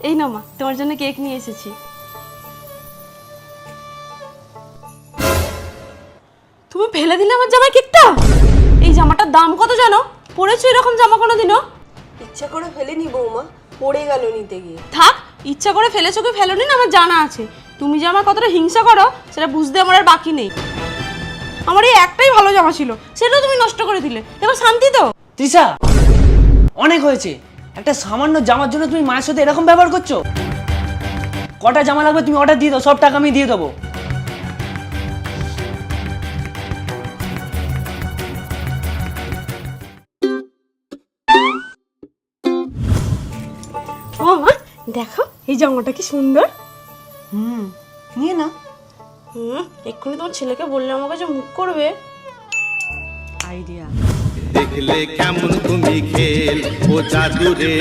এই নাও মা, তোমার জন্য কেক নিয়ে এসেছি। তুমি ফেলে দিলে আমার জামাই কেকটা? এই জামাটার দাম কত জানো? পরেছো এরকম জামা কোনোদিনও? ইচ্ছা করে ফেলেনি বৌমা, পড়ে গেল নিতে গিয়ে। থাক, ইচ্ছা করে ফেলেছো কি ফেলোনি না আমার জানা আছে। তুমি যে আমার কতটা হিংসা করো সেটা বুঝতে আমার আর বাকি নেই। আমার এই একটাই ভালো জামা ছিল, সেটাও তুমি নষ্ট করে দিলে। এবার শান্তি তো? তৃষা, অনেক হয়েছে। একটা সামান্য জামার জন্য তুমি মায়ের সাথে এরকম ব্যবহার করছো? কটা জামা লাগবে তুমি অর্ডার দিয়ে দাও, সব টাকা আমি দিয়ে দেবো। ও মা, দেখো এই জামাটা কি সুন্দর। নিয়ে না। এক্ষুনি তোমার ছেলেকে বললে আমার কাছে মুখ করবে। আইডিয়া। দেখলে কেমন তুমি খেল ও জাদু রে।